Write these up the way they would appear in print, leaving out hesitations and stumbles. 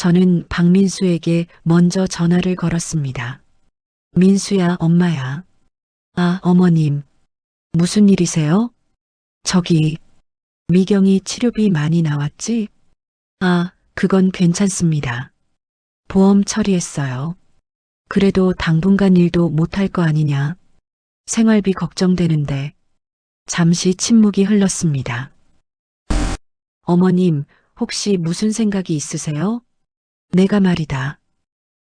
저는 박민수에게 먼저 전화를 걸었습니다. 민수야, 엄마야. 아, 어머님. 무슨 일이세요? 저기, 미경이 치료비 많이 나왔지? 아, 그건 괜찮습니다. 보험 처리했어요. 그래도 당분간 일도 못할 거 아니냐. 생활비 걱정되는데. 잠시 침묵이 흘렀습니다. 어머님, 혹시 무슨 생각이 있으세요? 내가 말이다.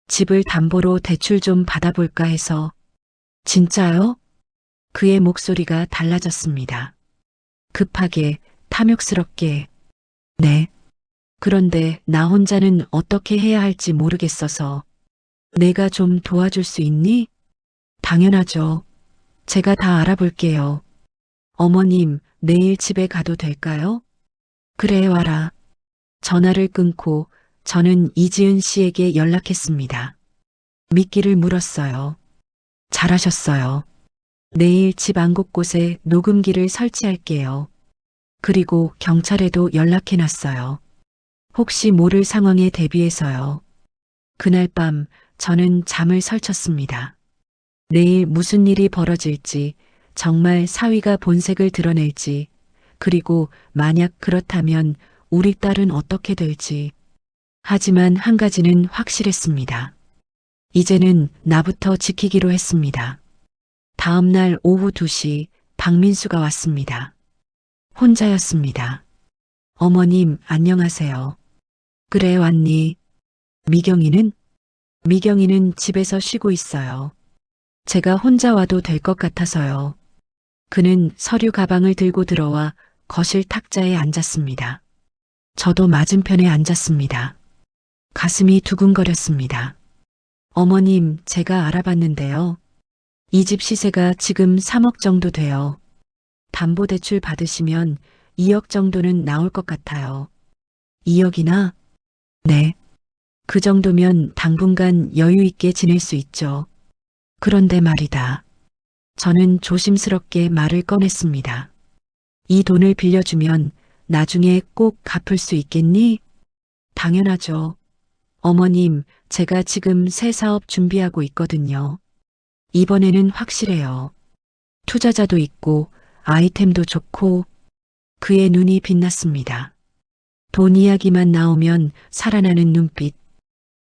집을 담보로 대출 좀 받아볼까 해서. 진짜요? 그의 목소리가 달라졌습니다. 급하게, 탐욕스럽게. 네. 그런데 나 혼자는 어떻게 해야 할지 모르겠어서. 내가 좀 도와줄 수 있니? 당연하죠. 제가 다 알아볼게요. 어머님, 내일 집에 가도 될까요? 그래, 와라. 전화를 끊고 저는 이지은 씨에게 연락했습니다. 미끼를 물었어요. 잘하셨어요. 내일 집 안 곳곳에 녹음기를 설치할게요. 그리고 경찰에도 연락해놨어요. 혹시 모를 상황에 대비해서요. 그날 밤 저는 잠을 설쳤습니다. 내일 무슨 일이 벌어질지, 정말 사위가 본색을 드러낼지, 그리고 만약 그렇다면 우리 딸은 어떻게 될지. 하지만 한 가지는 확실했습니다. 이제는 나부터 지키기로 했습니다. 다음 날 오후 2시 박민수가 왔습니다. 혼자였습니다. 어머님, 안녕하세요. 그래, 왔니? 미경이는? 미경이는 집에서 쉬고 있어요. 제가 혼자 와도 될 것 같아서요. 그는 서류 가방을 들고 들어와 거실 탁자에 앉았습니다. 저도 맞은편에 앉았습니다. 가슴이 두근거렸습니다. 어머님, 제가 알아봤는데요. 이 집 시세가 지금 3억 정도 돼요. 담보대출 받으시면 2억 정도는 나올 것 같아요. 2억이나? 네. 그 정도면 당분간 여유 있게 지낼 수 있죠. 그런데 말이다. 저는 조심스럽게 말을 꺼냈습니다. 이 돈을 빌려주면 나중에 꼭 갚을 수 있겠니? 당연하죠. 어머님, 제가 지금 새 사업 준비하고 있거든요. 이번에는 확실해요. 투자자도 있고 아이템도 좋고. 그의 눈이 빛났습니다. 돈 이야기만 나오면 살아나는 눈빛.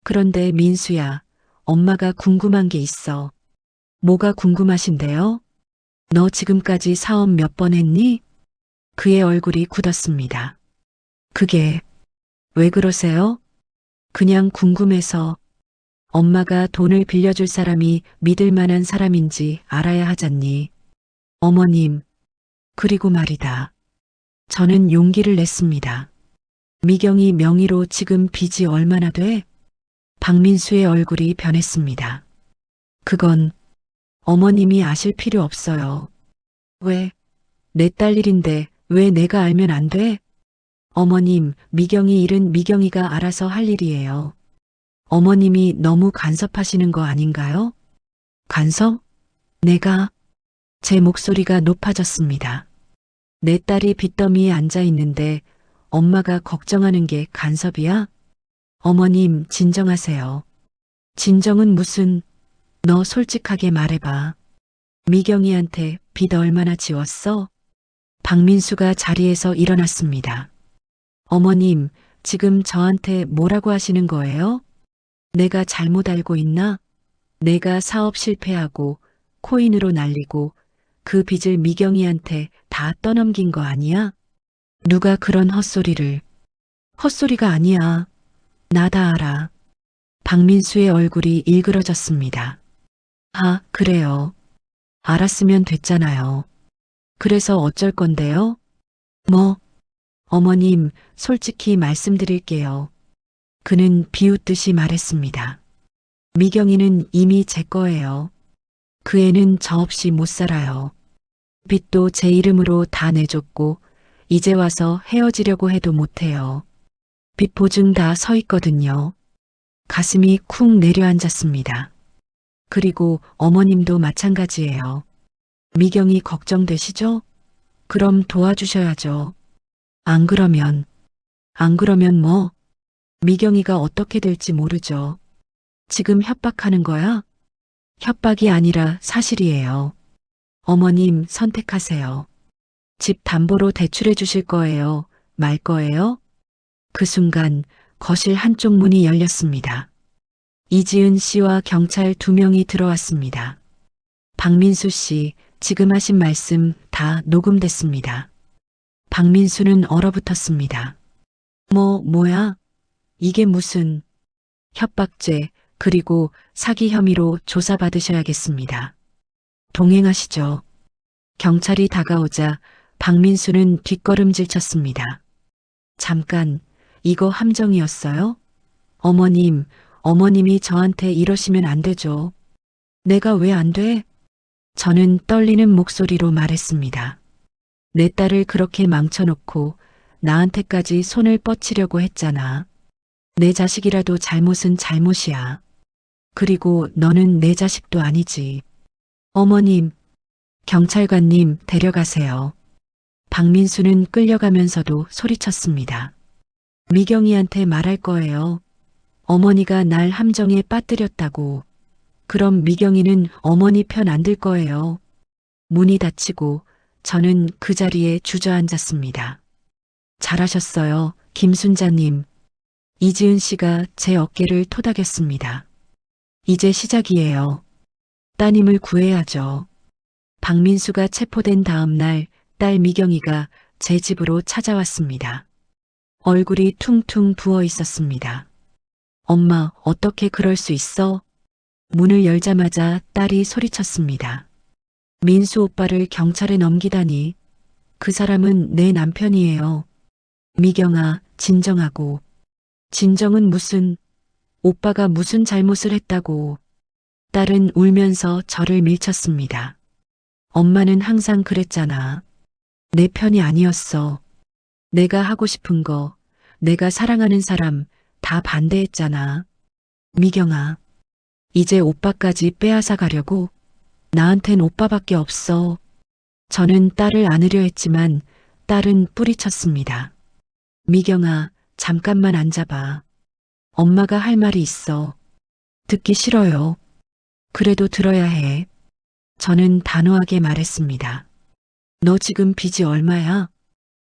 그런데 민수야, 엄마가 궁금한 게 있어. 뭐가 궁금하신데요? 너 지금까지 사업 몇 번 했니? 그의 얼굴이 굳었습니다. 그게 왜 그러세요? 그냥 궁금해서. 엄마가 돈을 빌려줄 사람이 믿을 만한 사람인지 알아야 하잖니. 어머님, 그리고 말이다. 저는 용기를 냈습니다. 미경이 명의로 지금 빚이 얼마나 돼? 박민수의 얼굴이 변했습니다. 그건 어머님이 아실 필요 없어요. 왜? 내 딸 일인데 왜 내가 알면 안 돼? 어머님, 미경이 일은 미경이가 알아서 할 일이에요. 어머님이 너무 간섭하시는 거 아닌가요? 간섭? 내가? 제 목소리가 높아졌습니다. 내 딸이 빚더미에 앉아 있는데 엄마가 걱정하는 게 간섭이야? 어머님, 진정하세요. 진정은 무슨, 너 솔직하게 말해봐. 미경이한테 빚 얼마나 지웠어? 박민수가 자리에서 일어났습니다. 어머님, 지금 저한테 뭐라고 하시는 거예요? 내가 잘못 알고 있나? 내가 사업 실패하고 코인으로 날리고 그 빚을 미경이한테 다 떠넘긴 거 아니야? 누가 그런 헛소리를. 헛소리가 아니야. 나 다 알아. 박민수의 얼굴이 일그러졌습니다. 아, 그래요. 알았으면 됐잖아요. 그래서 어쩔 건데요? 뭐, 어머님, 솔직히 말씀드릴게요. 그는 비웃듯이 말했습니다. 미경이는 이미 제 거예요. 그 애는 저 없이 못 살아요. 빚도 제 이름으로 다 내줬고 이제 와서 헤어지려고 해도 못해요. 빚 보증 다 서 있거든요. 가슴이 쿵 내려앉았습니다. 그리고 어머님도 마찬가지예요. 미경이 걱정되시죠? 그럼 도와주셔야죠. 안 그러면 뭐? 미경이가 어떻게 될지 모르죠. 지금 협박하는 거야? 협박이 아니라 사실이에요. 어머님 선택하세요. 집 담보로 대출해 주실 거예요? 말 거예요? 그 순간 거실 한쪽 문이 열렸습니다. 이지은 씨와 경찰 2명이 들어왔습니다. 박민수 씨, 지금 하신 말씀 다 녹음됐습니다. 박민수는 얼어붙었습니다. 뭐야? 이게 무슨 협박죄, 그리고 사기 혐의로 조사받으셔야겠습니다. 동행하시죠. 경찰이 다가오자 박민수는 뒷걸음질 쳤습니다. 잠깐, 이거 함정이었어요? 어머님이 저한테 이러시면 안 되죠. 내가 왜 안 돼? 저는 떨리는 목소리로 말했습니다. 내 딸을 그렇게 망쳐놓고 나한테까지 손을 뻗치려고 했잖아. 내 자식이라도 잘못은 잘못이야. 그리고 너는 내 자식도 아니지. 어머님, 경찰관님 데려가세요. 박민수는 끌려가면서도 소리쳤습니다. 미경이한테 말할 거예요. 어머니가 날 함정에 빠뜨렸다고. 그럼 미경이는 어머니 편 안 들 거예요. 문이 닫히고 저는 그 자리에 주저앉았습니다. 잘하셨어요, 김순자님. 이지은 씨가 제 어깨를 토닥였습니다. 이제 시작이에요. 따님을 구해야죠. 박민수가 체포된 다음 날 딸 미경이가 제 집으로 찾아왔습니다. 얼굴이 퉁퉁 부어 있었습니다. 엄마, 어떻게 그럴 수 있어? 문을 열자마자 딸이 소리쳤습니다. 민수 오빠를 경찰에 넘기다니. 그 사람은 내 남편이에요. 미경아, 진정하고. 진정은 무슨, 오빠가 무슨 잘못을 했다고. 딸은 울면서 저를 밀쳤습니다. 엄마는 항상 그랬잖아. 내 편이 아니었어. 내가 하고 싶은 거, 내가 사랑하는 사람 다 반대했잖아. 미경아, 이제 오빠까지 빼앗아 가려고? 나한텐 오빠밖에 없어. 저는 딸을 안으려 했지만 딸은 뿌리쳤습니다. 미경아, 잠깐만 앉아봐. 엄마가 할 말이 있어. 듣기 싫어요. 그래도 들어야 해. 저는 단호하게 말했습니다. 너 지금 빚이 얼마야?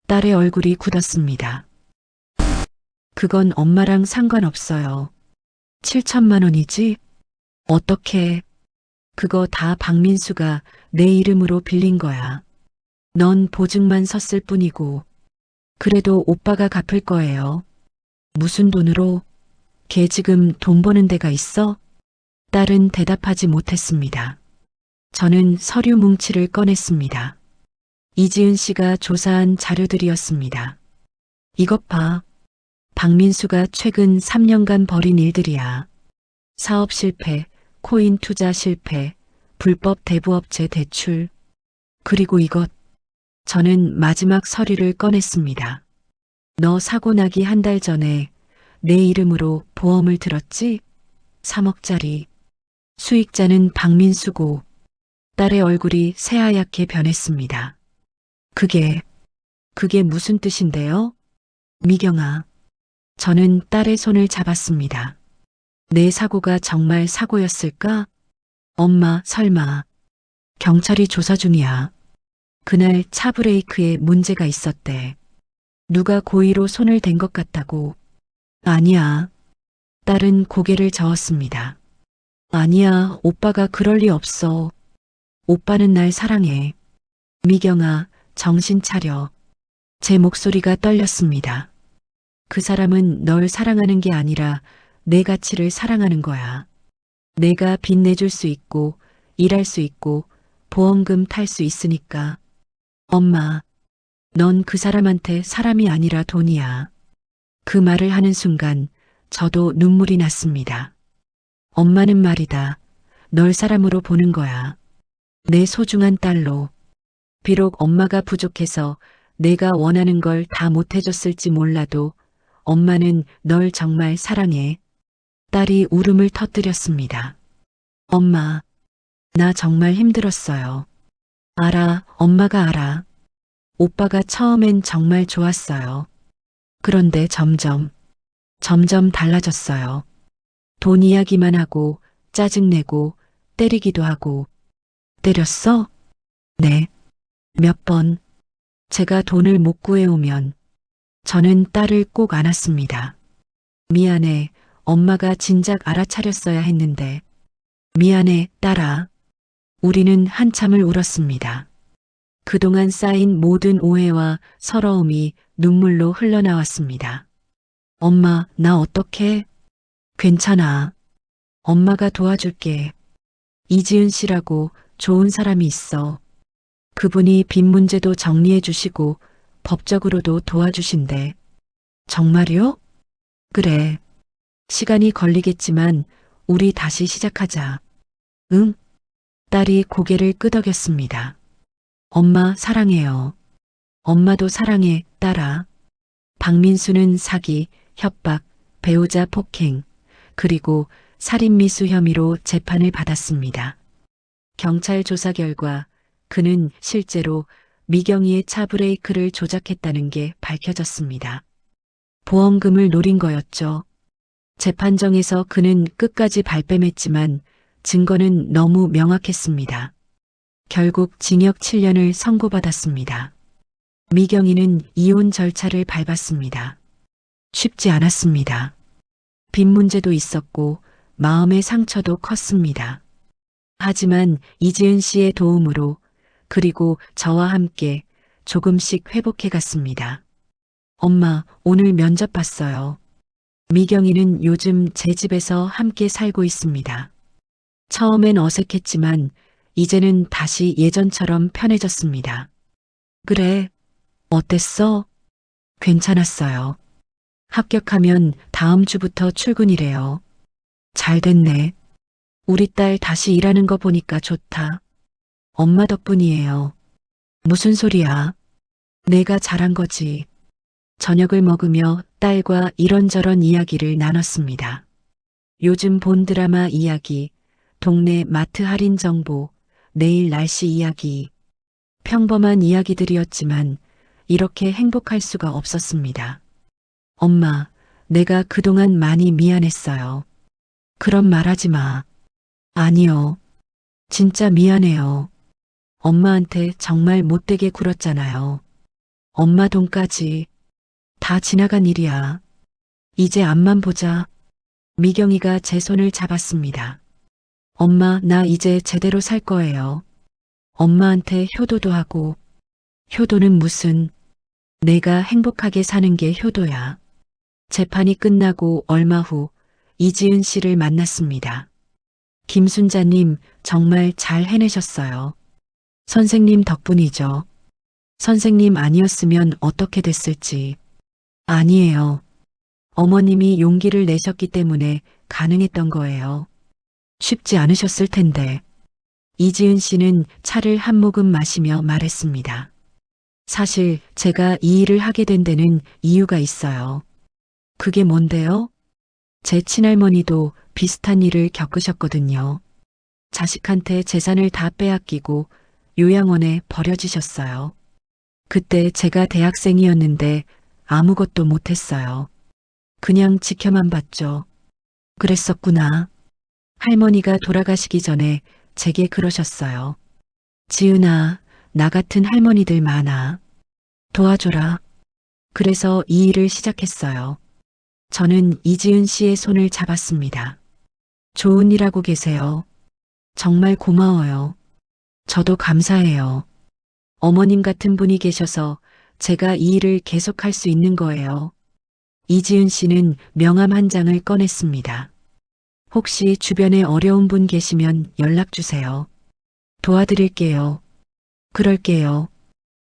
딸의 얼굴이 굳었습니다. 그건 엄마랑 상관없어요. 7천만 원이지? 어떻게? 그거 다 박민수가 내 이름으로 빌린 거야. 넌 보증만 섰을 뿐이고. 그래도 오빠가 갚을 거예요. 무슨 돈으로? 걔 지금 돈 버는 데가 있어? 딸은 대답하지 못했습니다. 저는 서류 뭉치를 꺼냈습니다. 이지은 씨가 조사한 자료들이었습니다. 이것 봐. 박민수가 최근 3년간 벌인 일들이야. 사업 실패, 코인 투자 실패, 불법 대부업체 대출. 그리고 이것. 저는 마지막 서류를 꺼냈습니다. 너 사고 나기 한 달 전에 내 이름으로 보험을 들었지? 3억짜리. 수익자는 박민수고. 딸의 얼굴이 새하얗게 변했습니다. 그게 무슨 뜻인데요? 미경아. 저는 딸의 손을 잡았습니다. 내 사고가 정말 사고였을까? 엄마, 설마. 경찰이 조사 중이야. 그날 차 브레이크에 문제가 있었대. 누가 고의로 손을 댄 것 같다고. 아니야. 딸은 고개를 저었습니다. 아니야, 오빠가 그럴 리 없어. 오빠는 날 사랑해. 미경아, 정신 차려. 제 목소리가 떨렸습니다. 그 사람은 널 사랑하는 게 아니라 내 가치를 사랑하는 거야. 내가 빚 내줄 수 있고, 일할 수 있고, 보험금 탈 수 있으니까. 엄마, 넌 그 사람한테 사람이 아니라 돈이야. 그 말을 하는 순간 저도 눈물이 났습니다. 엄마는 말이다. 널 사람으로 보는 거야. 내 소중한 딸로. 비록 엄마가 부족해서 내가 원하는 걸 다 못해줬을지 몰라도 엄마는 널 정말 사랑해. 딸이 울음을 터뜨렸습니다. 엄마, 나 정말 힘들었어요. 알아, 엄마가 알아. 오빠가 처음엔 정말 좋았어요. 그런데 점점 점점 달라졌어요. 돈 이야기만 하고 짜증내고 때리기도 하고. 때렸어? 네. 몇 번. 제가 돈을 못 구해오면 저는 딸을 꼭 안았습니다. 미안해. 엄마가 진작 알아차렸어야 했는데. 미안해, 딸아. 우리는 한참을 울었습니다. 그동안 쌓인 모든 오해와 서러움이 눈물로 흘러나왔습니다. 엄마, 나 어떡해? 괜찮아. 엄마가 도와줄게. 이지은 씨라고 좋은 사람이 있어. 그분이 빚 문제도 정리해 주시고 법적으로도 도와주신대. 정말요? 그래. 시간이 걸리겠지만 우리 다시 시작하자. 응? 딸이 고개를 끄덕였습니다. 엄마 사랑해요. 엄마도 사랑해, 딸아. 박민수는 사기, 협박, 배우자 폭행, 그리고 살인미수 혐의로 재판을 받았습니다. 경찰 조사 결과 그는 실제로 미경이의 차 브레이크를 조작했다는 게 밝혀졌습니다. 보험금을 노린 거였죠. 재판정에서 그는 끝까지 발뺌했지만 증거는 너무 명확했습니다. 결국 징역 7년을 선고받았습니다. 미경이는 이혼 절차를 밟았습니다. 쉽지 않았습니다. 빚 문제도 있었고 마음의 상처도 컸습니다. 하지만 이지은 씨의 도움으로 그리고 저와 함께 조금씩 회복해 갔습니다. 엄마, 오늘 면접 봤어요. 미경이는 요즘 제 집에서 함께 살고 있습니다. 처음엔 어색했지만 이제는 다시 예전처럼 편해졌습니다. 그래, 어땠어? 괜찮았어요. 합격하면 다음 주부터 출근이래요. 잘 됐네. 우리 딸 다시 일하는 거 보니까 좋다. 엄마 덕분이에요. 무슨 소리야? 내가 잘한 거지. 저녁을 먹으며 딸과 이런저런 이야기를 나눴습니다. 요즘 본 드라마 이야기, 동네 마트 할인 정보, 내일 날씨 이야기. 평범한 이야기들이었지만 이렇게 행복할 수가 없었습니다. 엄마, 내가 그동안 많이 미안했어요. 그런 말 하지 마. 아니요. 진짜 미안해요. 엄마한테 정말 못되게 굴었잖아요. 엄마 돈까지. 다 지나간 일이야. 이제 앞만 보자. 미경이가 제 손을 잡았습니다. 엄마, 나 이제 제대로 살 거예요. 엄마한테 효도도 하고. 효도는 무슨. 내가 행복하게 사는 게 효도야. 재판이 끝나고 얼마 후 이지은 씨를 만났습니다. 김순자님, 정말 잘 해내셨어요. 선생님 덕분이죠. 선생님 아니었으면 어떻게 됐을지. 아니에요. 어머님이 용기를 내셨기 때문에 가능했던 거예요. 쉽지 않으셨을 텐데. 이지은 씨는 차를 한 모금 마시며 말했습니다. 사실 제가 이 일을 하게 된 데는 이유가 있어요. 그게 뭔데요? 제 친할머니도 비슷한 일을 겪으셨거든요. 자식한테 재산을 다 빼앗기고 요양원에 버려지셨어요. 그때 제가 대학생이었는데 아무것도 못했어요. 그냥 지켜만 봤죠. 그랬었구나. 할머니가 돌아가시기 전에 제게 그러셨어요. 지은아, 나 같은 할머니들 많아. 도와줘라. 그래서 이 일을 시작했어요. 저는 이지은 씨의 손을 잡았습니다. 좋은 일 하고 계세요. 정말 고마워요. 저도 감사해요. 어머님 같은 분이 계셔서 제가 이 일을 계속할 수 있는 거예요. 이지은 씨는 명함 한 장을 꺼냈습니다. 혹시 주변에 어려운 분 계시면 연락 주세요. 도와드릴게요. 그럴게요.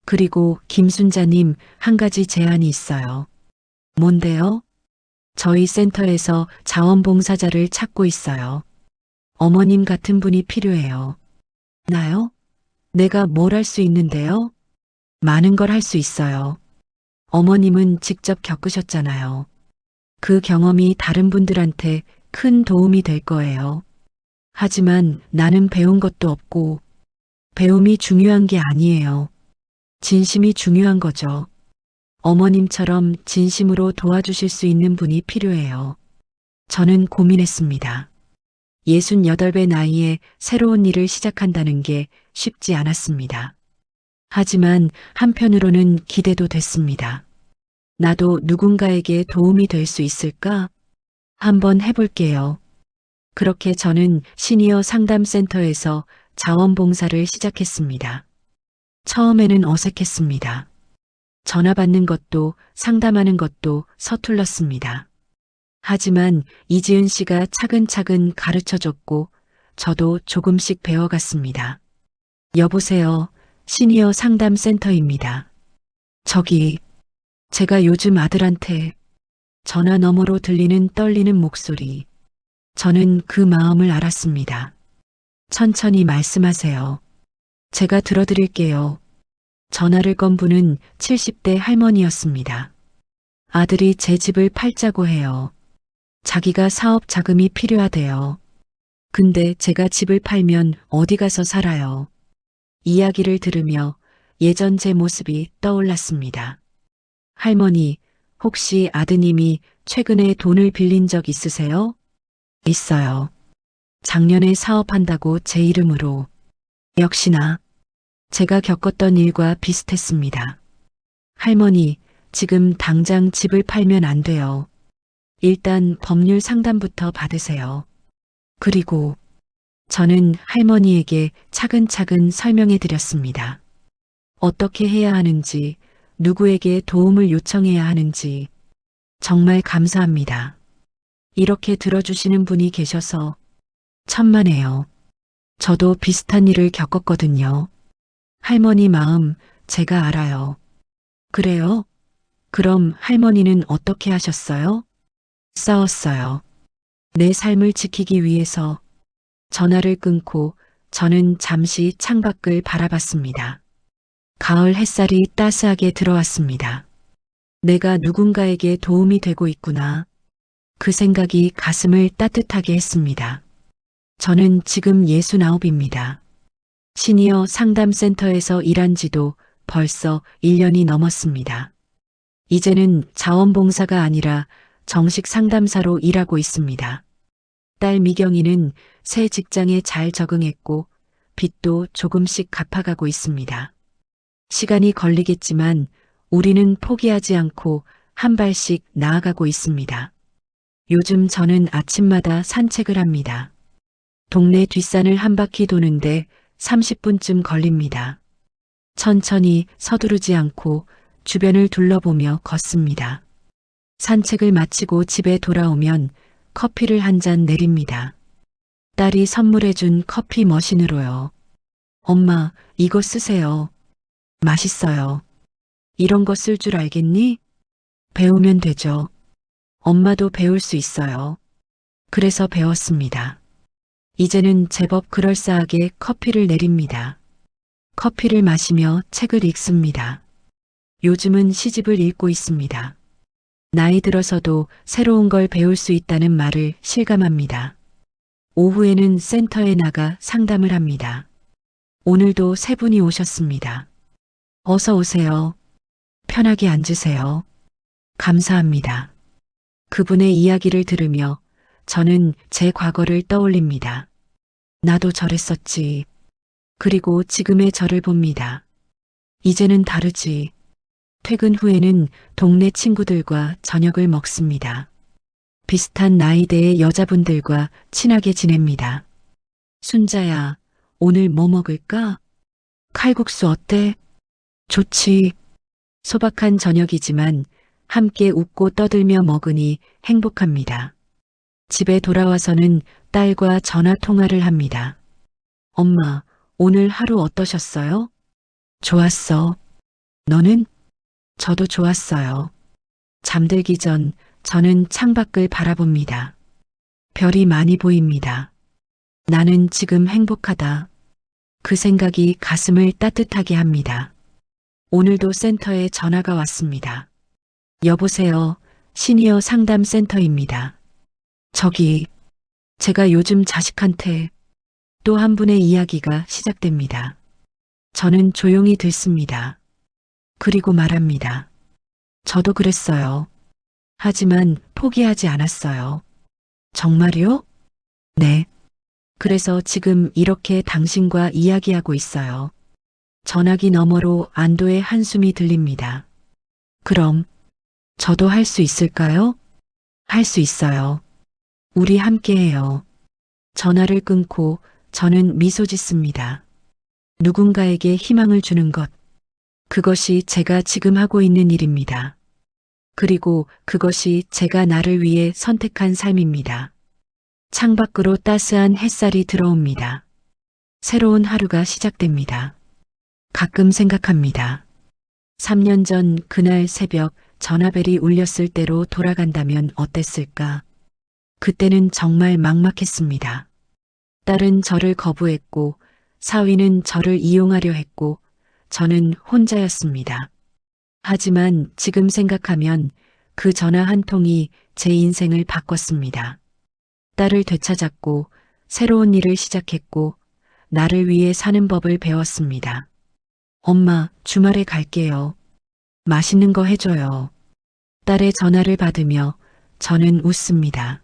그리고 김순자님, 한 가지 제안이 있어요. 뭔데요? 저희 센터에서 자원봉사자를 찾고 있어요. 어머님 같은 분이 필요해요. 나요? 내가 뭘 할 수 있는데요? 많은 걸 할 수 있어요. 어머님은 직접 겪으셨잖아요. 그 경험이 다른 분들한테 큰 도움이 될 거예요. 하지만 나는 배운 것도 없고 배움이 중요한 게 아니에요. 진심이 중요한 거죠. 어머님처럼 진심으로 도와주실 수 있는 분이 필요해요. 저는 고민했습니다. 68배 나이에 새로운 일을 시작한다는 게 쉽지 않았습니다. 하지만 한편으로는 기대도 됐습니다. 나도 누군가에게 도움이 될 수 있을까? 한번 해볼게요. 그렇게 저는 시니어 상담센터에서 자원봉사를 시작했습니다. 처음에는 어색했습니다. 전화 받는 것도 상담하는 것도 서툴렀습니다. 하지만 이지은 씨가 차근차근 가르쳐줬고 저도 조금씩 배워갔습니다. 여보세요. 시니어 상담센터입니다. 저기, 제가 요즘 아들한테 전화 너머로 들리는 떨리는 목소리. 저는 그 마음을 알았습니다. 천천히 말씀하세요. 제가 들어드릴게요. 전화를 건 분은 70대 할머니였습니다. 아들이 제 집을 팔자고 해요. 자기가 사업 자금이 필요하대요. 근데 제가 집을 팔면 어디 가서 살아요? 이야기를 들으며 예전 제 모습이 떠올랐습니다. 할머니, 혹시 아드님이 최근에 돈을 빌린 적 있으세요? 있어요. 작년에 사업한다고 제 이름으로. 역시나 제가 겪었던 일과 비슷했습니다. 할머니, 지금 당장 집을 팔면 안 돼요. 일단 법률 상담부터 받으세요. 그리고 저는 할머니에게 차근차근 설명해 드렸습니다. 어떻게 해야 하는지, 누구에게 도움을 요청해야 하는지. 정말 감사합니다. 이렇게 들어주시는 분이 계셔서 천만에요. 저도 비슷한 일을 겪었거든요. 할머니 마음 제가 알아요. 그래요? 그럼 할머니는 어떻게 하셨어요? 싸웠어요. 내 삶을 지키기 위해서 전화를 끊고 저는 잠시 창밖을 바라봤습니다. 가을 햇살이 따스하게 들어왔습니다. 내가 누군가에게 도움이 되고 있구나. 그 생각이 가슴을 따뜻하게 했습니다. 저는 지금 69입니다. 시니어 상담센터에서 일한 지도 벌써 1년이 넘었습니다. 이제는 자원봉사가 아니라 정식 상담사로 일하고 있습니다. 딸 미경이는 새 직장에 잘 적응했고 빚도 조금씩 갚아가고 있습니다. 시간이 걸리겠지만 우리는 포기하지 않고 한 발씩 나아가고 있습니다. 요즘 저는 아침마다 산책을 합니다. 동네 뒷산을 한 바퀴 도는데 30분쯤 걸립니다. 천천히 서두르지 않고 주변을 둘러보며 걷습니다. 산책을 마치고 집에 돌아오면 커피를 한 잔 내립니다. 딸이 선물해준 커피 머신으로요. 엄마, 이거 쓰세요. 맛있어요. 이런 거 쓸 줄 알겠니? 배우면 되죠. 엄마도 배울 수 있어요. 그래서 배웠습니다. 이제는 제법 그럴싸하게 커피를 내립니다. 커피를 마시며 책을 읽습니다. 요즘은 시집을 읽고 있습니다. 나이 들어서도 새로운 걸 배울 수 있다는 말을 실감합니다. 오후에는 센터에 나가 상담을 합니다. 오늘도 세 분이 오셨습니다. 어서 오세요. 편하게 앉으세요. 감사합니다. 그분의 이야기를 들으며 저는 제 과거를 떠올립니다. 나도 저랬었지. 그리고 지금의 저를 봅니다. 이제는 다르지. 퇴근 후에는 동네 친구들과 저녁을 먹습니다. 비슷한 나이대의 여자분들과 친하게 지냅니다. 순자야, 오늘 뭐 먹을까? 칼국수 어때? 좋지. 소박한 저녁이지만 함께 웃고 떠들며 먹으니 행복합니다. 집에 돌아와서는 딸과 전화 통화를 합니다. 엄마, 오늘 하루 어떠셨어요? 좋았어. 너는? 저도 좋았어요. 잠들기 전 저는 창밖을 바라봅니다. 별이 많이 보입니다. 나는 지금 행복하다. 그 생각이 가슴을 따뜻하게 합니다. 오늘도 센터에 전화가 왔습니다. 여보세요. 시니어 상담센터입니다. 저기, 제가 요즘 자식한테 또 한 분의 이야기가 시작됩니다. 저는 조용히 듣습니다. 그리고 말합니다. 저도 그랬어요. 하지만 포기하지 않았어요. 정말요? 네. 그래서 지금 이렇게 당신과 이야기하고 있어요. 전화기 너머로 안도의 한숨이 들립니다. 그럼 저도 할 수 있을까요? 할 수 있어요. 우리 함께해요. 전화를 끊고 저는 미소 짓습니다. 누군가에게 희망을 주는 것. 그것이 제가 지금 하고 있는 일입니다. 그리고 그것이 제가 나를 위해 선택한 삶입니다. 창밖으로 따스한 햇살이 들어옵니다. 새로운 하루가 시작됩니다. 가끔 생각합니다. 3년 전 그날 새벽 전화벨이 울렸을 때로 돌아간다면 어땠을까? 그때는 정말 막막했습니다. 딸은 저를 거부했고, 사위는 저를 이용하려 했고, 저는 혼자였습니다. 하지만 지금 생각하면 그 전화 한 통이 제 인생을 바꿨습니다. 딸을 되찾았고, 새로운 일을 시작했고, 나를 위해 사는 법을 배웠습니다. 엄마, 주말에 갈게요. 맛있는 거 해줘요. 딸의 전화를 받으며 저는 웃습니다.